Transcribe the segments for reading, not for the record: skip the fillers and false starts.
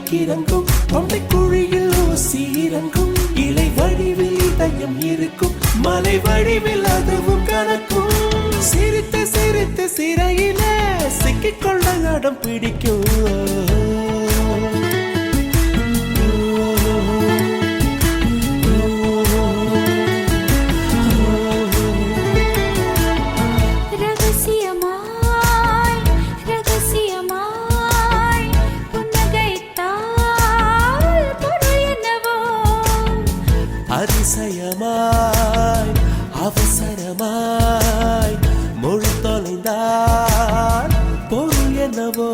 கிறங்கும் தொண்டை குழியில் ஊசி இறங்கும் இலை வடிவில் இதயம் இருக்கும் மலை வடிவில் அதுவும் கணக்கும் சிரித்து சிரித்து சிறையில சிக்கிக்கொள்ள அடம் பிடிக்கும் அதிசயமாய் அவசரமாய் மொழி தொலைந்தார் பொருள் என்னவோ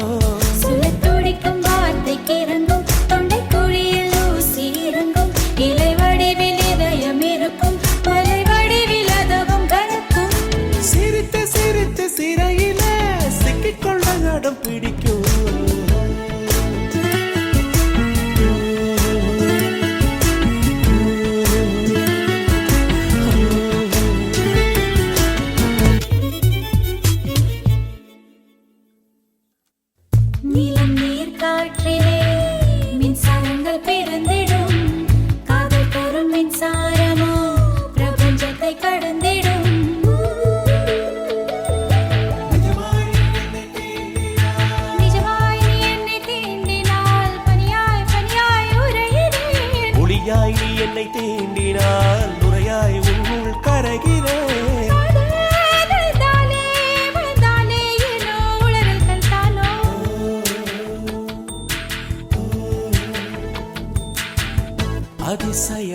சொல்லத் துடிக்கும் வார்த்தைக்கு இறங்கும் தொண்டை குழியில் ஊசி இறங்கும் இலை வடிவில் இதயம் இருக்கும் மலை வடிவில் அதுவும் கணக்கும் சிரித்து சிரித்து சிறையில சிக்கிக்கொள்ள அடம் பிடிக்கும் நீலம் நீர் காற்றிலே மின்சாரங்கள் பிறந்திடும் காதல் தரும் மின்சாரமோ பிரபஞ்சத்தை கடந்திடும் நிஜமாய் நீ என்னை தீண்டினால் பனியாய் பனியாய் உறைகிறேன் ஒளியாய் நீ என்னை தீண்டினால் நுரையாய் உள் கரைகிறேன்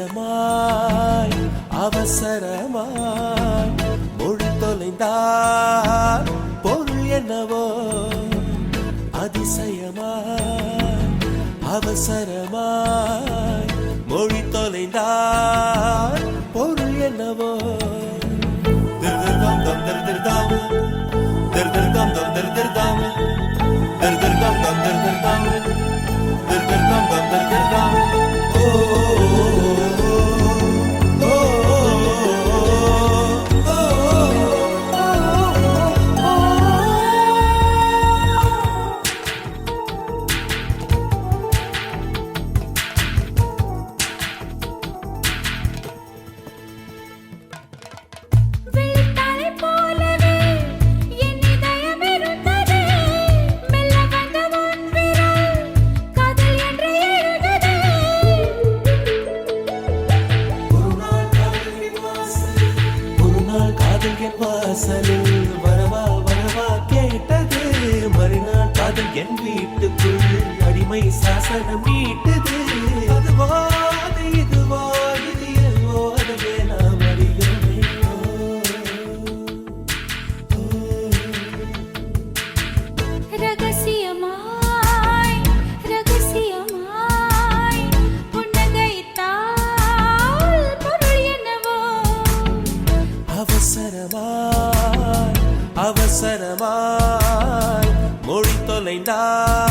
அதிசயமாய் அவசரமாய் மொழி தொலைந்தார் பொருள் என்னவோ அதிசயமாய் அவசரமாய் மொழி தொலைந்தார் பொருள் என்னவோ திருதிர்தாம் தம் திருதிர்தாம் திருதிர்தாம் தம் திருதிர்தாம் திருதிர்தாம் தம் திருதிர்தாம் திருதிர்தாம் தம் திருதிர்தாம் வாசலில் வரவா வரவா கேட்டது மறுநாள் காதல் என் வீட்டுக்குள் அடிமை சாசனம் நீட்டது அதுவா இதுவா இது எல்வோ அதுவே நாம் அறியோமே ரகசியமாய் ரகசியமாய் புன்னகைத்தால் பொருள் என்னவோ அவசரமாய் அவசரமாய் மொழி தொலைந்தார்